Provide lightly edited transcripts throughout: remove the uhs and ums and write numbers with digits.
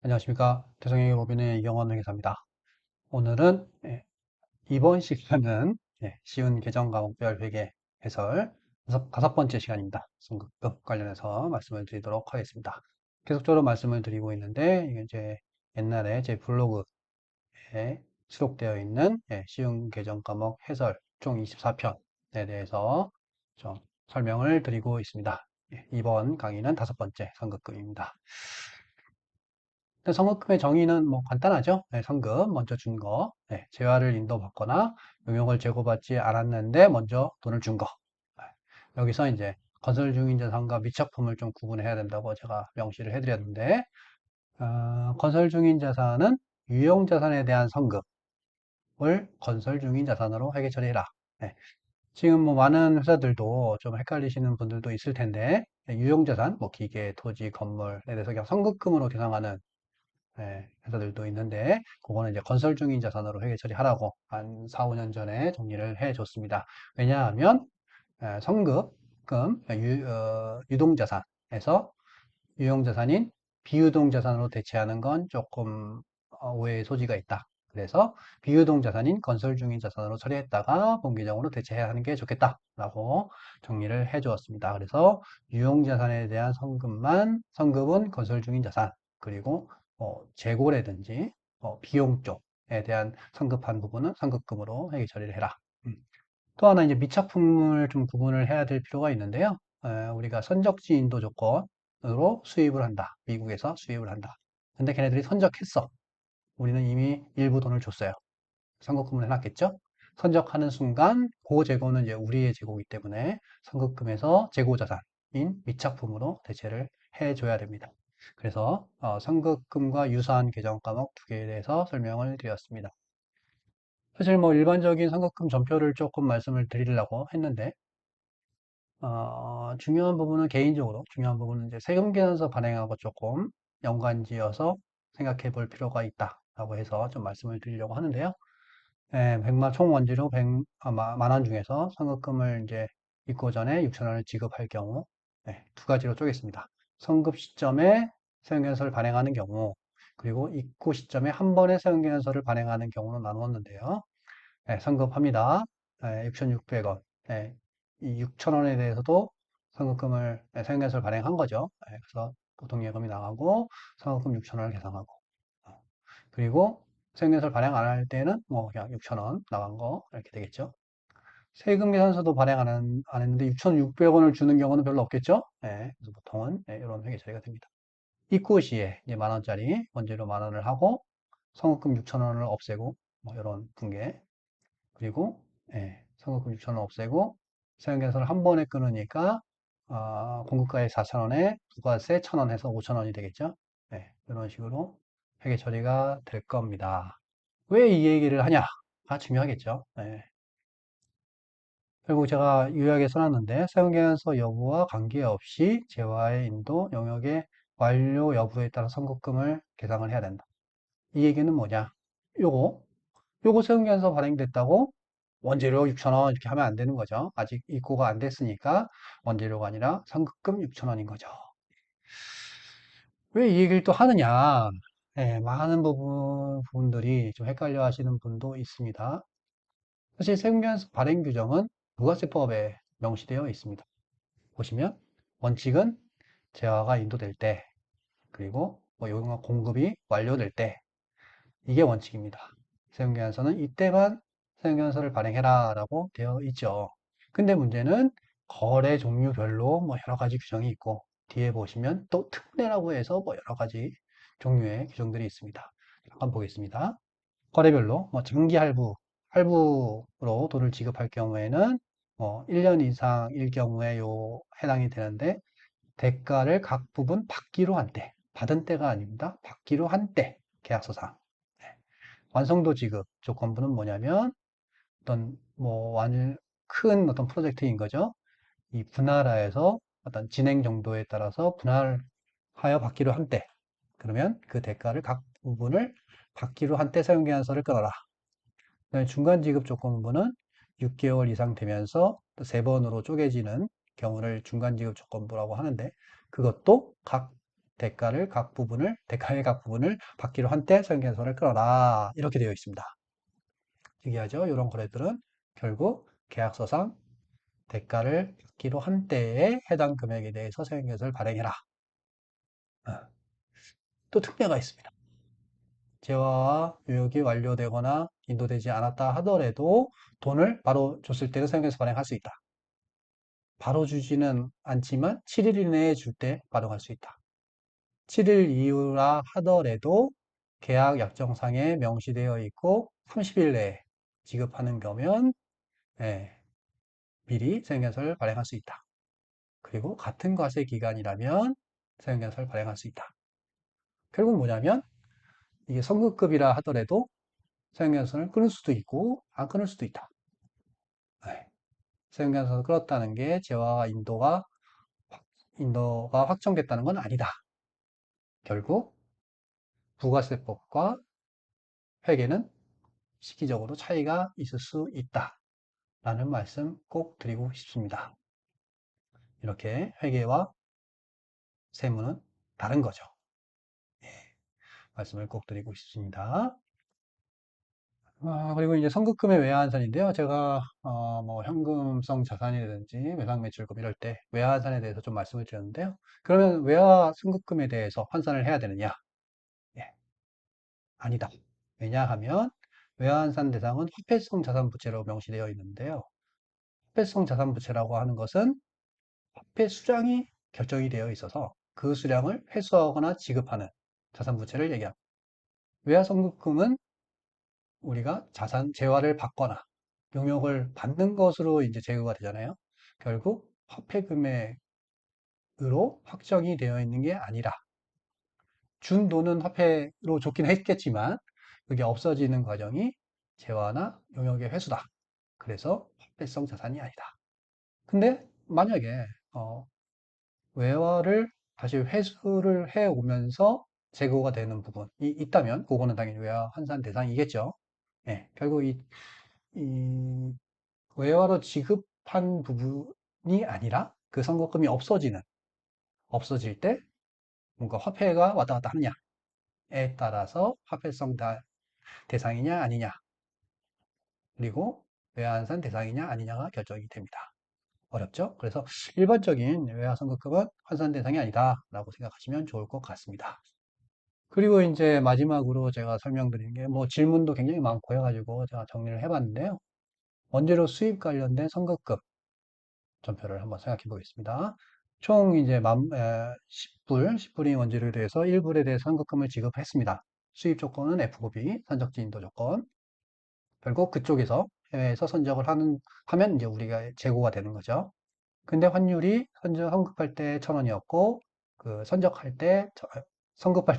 안녕하십니까. 대성의 로빈의 이경원 회계사입니다. 오늘은 이번 시간은 쉬운 계정 과목별 회계 해설 다섯 번째 시간입니다. 성급급 관련해서 말씀을 드리도록 하겠습니다. 계속적으로 말씀을 드리고 있는데 이게 이제 옛날에 제 블로그에 수록되어 있는 쉬운 계정 과목 해설 총 24편에 대해서 좀 설명을 드리고 있습니다. 이번 강의는 다섯 번째 성급급입니다. 성급금의 정의는 뭐 간단하죠. 성급 먼저 준 거, 재화를 인도받거나 용역을 제고받지 않았는데 먼저 돈을 준 거. 여기서 이제 건설 중인 자산과 미착품을 좀 구분해야 된다고 제가 명시를 해드렸는데, 건설 중인 자산은 유용 자산에 대한 성급을 건설 중인 자산으로 회계 처리해라. 지금 뭐 많은 회사들도 좀 헷갈리시는 분들도 있을 텐데, 유용 자산, 뭐 기계, 토지, 건물에 대해서 그냥 성급금으로 계상하는 회사들도 있는데 그거는 이제 건설 중인 자산으로 회계 처리하라고 한 4, 5년 전에 정리를 해 줬습니다. 왜냐하면 성급금 유동자산에서 유용자산인 비유동자산으로 대체하는 건 조금 오해의 소지가 있다. 그래서 비유동자산인 건설 중인 자산으로 처리했다가 본계정으로 대체해야 하는 게 좋겠다라고 정리를 해 주었습니다. 그래서 유용자산에 대한 성급은 건설 중인 자산, 그리고 재고라든지 비용 쪽에 대한 성급한 부분은 성급금으로 회계 처리를 해라. 음. 또 하나 이제 미착품을 좀 구분을 해야 될 필요가 있는데요. 우리가 선적지 인도 조건으로 수입을 한다. 미국에서 수입을 한다. 근데 걔네들이 선적했어. 우리는 이미 일부 돈을 줬어요. 선급금을 해놨겠죠? 선적하는 순간 그 재고는 이제 우리의 재고이기 때문에 선급금에서 재고자산인 미착품으로 대체를 해줘야 됩니다. 그래서 선급금과 유사한 계정 과목 두 개에 대해서 설명을 드렸습니다. 사실 뭐 일반적인 선급금 전표를 조금 말씀을 드리려고 했는데 중요한 부분은 개인적으로 중요한 부분은 이제 세금계산서 발행하고 조금 연관지어서 생각해 볼 필요가 있다라고 해서 좀 말씀을 드리려고 하는데요. 100만 총 원재료 100, 만 원 중에서 선급금을 이제 입고 전에 6천 원을 지급할 경우 두 가지로 쪼갰습니다. 선급 시점에 세금계산서를 발행하는 경우, 그리고 입고 시점에 한 번에 세금계산서를 발행하는 경우로 나누었는데요. 선급합니다. 6,600원. 이 6,000원에 대해서도 선급금을, 세금계산서를 발행한 거죠. 그래서 보통예금이 나가고 선급금 6,000원을 계산하고. 그리고 세금계산서를 발행 안 할 때는 뭐 그냥 6,000원 나간 거 이렇게 되겠죠. 세금계산서도 발행 안 했는데 6,600원을 주는 경우는 별로 없겠죠. 그래서 보통은 이런 회계 처리가 됩니다. 입고 시에 이제 만 원짜리 원재료 만 원을 하고 선급금 6,000원을 없애고 뭐 이런 분계. 그리고 선급금 6,000원 없애고 세금계산서를 한 번에 끊으니까 공급가액 4,000원에 부가세 1,000원 해서 5,000원이 되겠죠. 이런 식으로 회계 처리가 될 겁니다. 왜 이 얘기를 하냐가 중요하겠죠. 결국 제가 요약에 써놨는데 세금계산서 여부와 관계없이 재화의 인도 영역의 완료 여부에 따라 선급금을 계상을 해야 된다. 이 얘기는 뭐냐? 요거 세금계산서 발행됐다고 원재료 6,000원 이렇게 하면 안 되는 거죠. 아직 입고가 안 됐으니까 원재료가 아니라 선급금 6,000원인 거죠. 왜 이 얘기를 또 하느냐? 많은 부분들이 좀 헷갈려 하시는 분도 있습니다. 사실 세금계산서 발행 규정은 부가세법에 명시되어 있습니다. 보시면 원칙은 재화가 인도될 때, 그리고 뭐 용역 공급이 완료될 때, 이게 원칙입니다. 세금계산서는 이때만 세금계산서를 발행해라 라고 되어 있죠. 근데 문제는 거래 종류별로 뭐 여러 가지 규정이 있고, 뒤에 보시면 또 특례라고 해서 뭐 여러 가지 종류의 규정들이 있습니다. 잠깐 보겠습니다. 거래별로 뭐 장기 할부로 돈을 지급할 경우에는 뭐 1년 이상일 경우에 해당이 되는데, 대가를 각 부분 받기로 한 때, 받은 때가 아닙니다. 받기로 한 때, 계약서상. 완성도 지급 조건부는 뭐냐면 어떤 큰 어떤 프로젝트인 거죠. 이 분할하에서 어떤 진행 정도에 따라서 분할하여 받기로 한 때, 그러면 그 대가를 각 부분을 받기로 한 때 사용계약서를 끊어라. 그다음에 중간 지급 조건부는 6개월 이상 되면서 또 3번으로 쪼개지는 경우를 중간 지급 조건부라고 하는데, 그것도 각 대가의 각 부분을 받기로 한 때 서형계산서를 끌어라. 이렇게 되어 있습니다. 특이하죠? 이런 거래들은 결국 계약서상 대가를 받기로 한 때에 해당 금액에 대해서 서형계산서를 발행해라. 어, 또 특례가 있습니다. 재화와 유역이 완료되거나 인도되지 않았다 하더라도 돈을 바로 줬을 때는 서형계산서 발행할 수 있다. 바로 주지는 않지만 7일 이내에 줄 때 발행할 수 있다. 7일 이후라 하더라도 계약 약정상에 명시되어 있고 30일 내에 지급하는 거면 예, 미리 서형계산서를 발행할 수 있다. 그리고 같은 과세 기간이라면 서형계산서를 발행할 수 있다. 결국 뭐냐면 이게 선급급이라 하더라도 서형계산서를 끊을 수도 있고 안 끊을 수도 있다. 네. 서형계산서를 끊었다는 게 재화와 인도가 확정됐다는 건 아니다. 결국 부가세법과 회계는 시기적으로 차이가 있을 수 있다. 라는 말씀 꼭 드리고 싶습니다. 이렇게 회계와 세무는 다른 거죠. 말씀을 꼭 드리고 싶습니다. 그리고 이제 선급금의 외화한산인데요. 제가 뭐 현금성 자산이라든지 외상매출금 이럴 때 외화한산에 대해서 좀 말씀을 드렸는데요. 그러면 외화 선급금에 대해서 환산을 해야 되느냐? 예, 아니다. 왜냐하면 외화한산 대상은 화폐성 자산부채로 명시되어 있는데요. 화폐성 자산부채라고 하는 것은 화폐 수량이 결정이 되어 있어서 그 수량을 회수하거나 지급하는 자산부채를 얘기합니다. 외화선급금은 우리가 재화를 받거나 용역을 받는 것으로 이제 제거가 되잖아요. 결국 화폐 금액으로 확정이 되어 있는 게 아니라 준 돈은 화폐로 좋긴 했겠지만 그게 없어지는 과정이 재화나 용역의 회수다. 그래서 화폐성 자산이 아니다. 근데 만약에 외화를 다시 회수를 해 오면서 재고가 되는 부분이 있다면 그거는 당연히 외화 환산 대상이겠죠. 예, 결국 이 외화로 지급한 부분이 아니라 그 선거금이 없어질 때 뭔가 화폐가 왔다 갔다 하느냐에 따라서 화폐성 대상이냐 아니냐 그리고 외환산 대상이냐 아니냐가 결정이 됩니다. 어렵죠? 그래서 일반적인 외화 선급금은 환산 대상이 아니다라고 생각하시면 좋을 것 같습니다. 그리고 이제 마지막으로 제가 설명드린 게 뭐 질문도 굉장히 많고 해가지고 제가 정리를 해봤는데요. 원재료 수입 관련된 선급금 전표를 한번 생각해 보겠습니다. 총 이제 10불인 원재료에 대해서 1불에 대해서 선급금을 지급했습니다. 수입 조건은 FOB, 선적지 인도 조건. 결국 그쪽에서 해외에서 하면 이제 우리가 재고가 되는 거죠. 근데 환율이 선급할 때 1,000원이었고, 그 선급할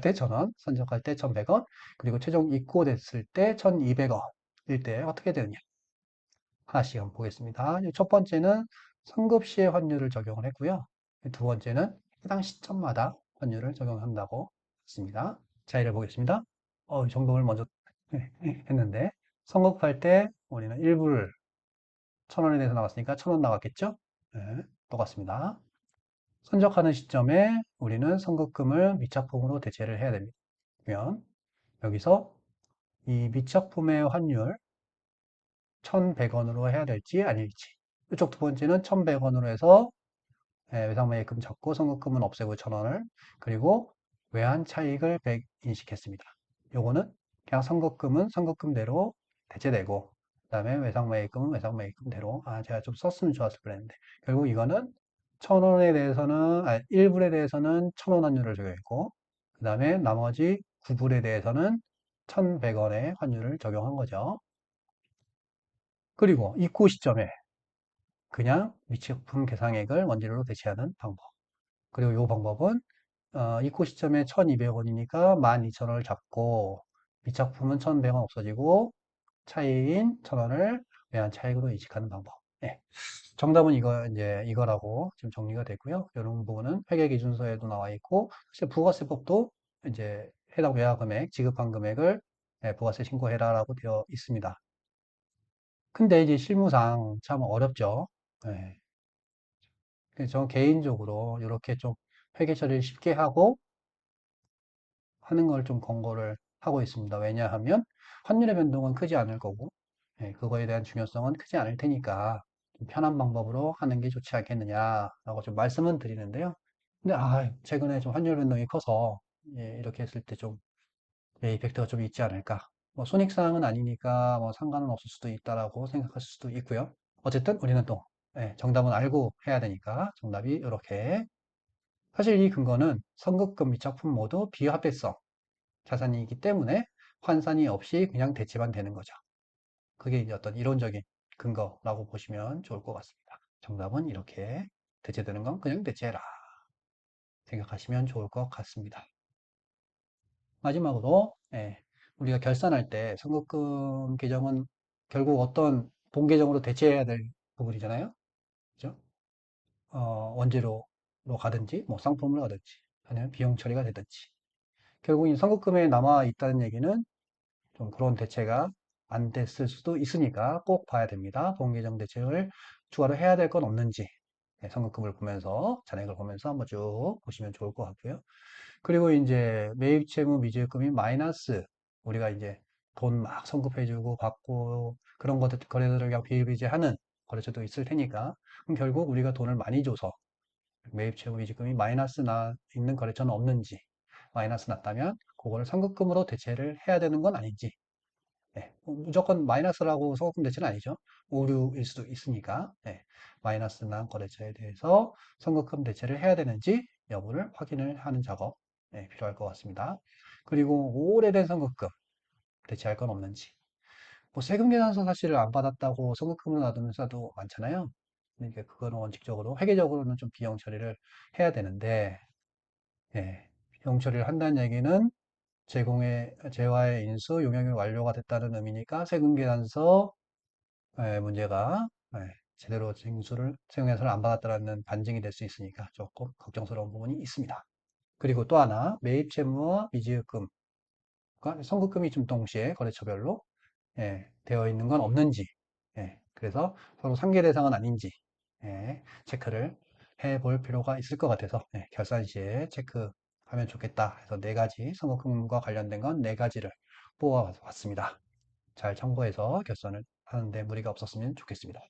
때 1,000원, 선적할 때 1,100원, 그리고 최종 입고됐을 때 1,200원일 때 어떻게 되느냐. 하나씩 한번 보겠습니다. 첫 번째는 선급 시의 환율을 적용을 했고요. 두 번째는 해당 시점마다 환율을 적용한다고 했습니다. 차이를 보겠습니다. 정동을 먼저 했는데, 선급할 때 우리는 1불 1,000원에 대해서 나왔으니까 1,000원 나왔겠죠? 네, 똑같습니다. 선적하는 시점에 우리는 선급금을 미착품으로 대체를 해야 됩니다. 그러면 여기서 이 미착품의 환율 1,100원으로 해야 될지 아닐지. 이쪽 두 번째는 1,100원으로 해서 외상매입금 잡고 선급금은 없애고 1,000원을 그리고 외환 차익을 100 인식했습니다. 요거는 그냥 선급금은 선급금대로 대체되고 그다음에 외상매입금은 외상매입금대로 제가 좀 썼으면 좋았을 뻔했는데 결국 이거는 1,000원에 대해서는 1불에 대해서는 1,000원 환율을 적용했고 그다음에 나머지 9불에 대해서는 1,100원의 환율을 적용한 거죠. 그리고 입고 시점에 그냥 미치품 계상액을 원재료로 대체하는 방법. 그리고 이 방법은 입고 시점에 1,200원이니까 12,000원을 잡고 미착품은 1,100원 없어지고 차이인 1,000원을 외환 차익으로 이직하는 방법. 네. 정답은 이거라고 지금 정리가 됐고요. 이런 부분은 회계기준서에도 나와 있고 사실 부가세법도 이제 해당 외화 금액, 지급한 금액을 부가세 신고해라라고 되어 있습니다. 근데 이제 실무상 참 어렵죠. 네. 그래서 저는 개인적으로 이렇게 좀 회계 처리를 쉽게 하고 하는 걸 좀 권고를 하고 있습니다. 왜냐하면 환율의 변동은 크지 않을 거고, 그거에 대한 중요성은 크지 않을 테니까 좀 편한 방법으로 하는 게 좋지 않겠느냐라고 좀 말씀은 드리는데요. 근데 최근에 좀 환율 변동이 커서 이렇게 했을 때 좀 이펙트가 좀 있지 않을까. 뭐 손익사항은 아니니까 뭐 상관은 없을 수도 있다라고 생각할 수도 있고요. 어쨌든 우리는 또 정답은 알고 해야 되니까 정답이 이렇게. 사실 이 근거는 선급금 및 적품 모두 비합대성 자산이기 때문에 환산이 없이 그냥 대체만 되는 거죠. 그게 이제 어떤 이론적인 근거라고 보시면 좋을 것 같습니다. 정답은 이렇게 대체되는 건 그냥 대체해라 생각하시면 좋을 것 같습니다. 마지막으로 우리가 결산할 때 선급금 계정은 결국 어떤 본계정으로 대체해야 될 부분이잖아요. 그죠? 원재료로 가든지 뭐 상품을 가든지 아니면 비용 처리가 되든지 결국 이 선급금에 남아 있다는 얘기는 좀 그런 대체가 안 됐을 수도 있으니까 꼭 봐야 됩니다. 본계정 대체를 추가로 해야 될 건 없는지 선급금을 보면서 잔액을 보면서 한번 쭉 보시면 좋을 것 같고요. 그리고 이제 매입 채무 미지급금이 마이너스 우리가 이제 돈 막 선급해주고 받고 그런 것들 거래들을 그냥 비일비재하는 거래처도 있을 테니까 그럼 결국 우리가 돈을 많이 줘서 매입 채무 미지급금이 마이너스 나 있는 거래처는 없는지 마이너스 났다면 그거를 선급금으로 대체를 해야 되는 건 아닌지 무조건 마이너스라고 선급금 대체는 아니죠. 오류일 수도 있으니까 마이너스 난 거래처에 대해서 선급금 대체를 해야 되는지 여부를 확인을 하는 작업 필요할 것 같습니다. 그리고 오래된 선급금 대체할 건 없는지 뭐 세금 계산서 사실을 안 받았다고 선급금을 놔두는 회사도 많잖아요. 그러니까 그거는 원칙적으로 회계적으로는 좀 비용 처리를 해야 되는데 비용 처리를 한다는 얘기는 재화의 인수 용역이 완료가 됐다는 의미니까 세금 계산서 문제가 제대로 세금계산서를 안 받았다는 반증이 될 수 있으니까 조금 걱정스러운 부분이 있습니다. 그리고 또 하나 매입 채무와 미지급금, 그러니까 선급금이 좀 동시에 거래처별로 되어 있는 건 없는지, 그래서 서로 상계 대상은 아닌지 체크를 해볼 필요가 있을 것 같아서 결산 시에 체크하면 좋겠다 해서 네 가지 선급금과 관련된 건 네 가지를 뽑아봤습니다. 잘 참고해서 결산을 하는데 무리가 없었으면 좋겠습니다.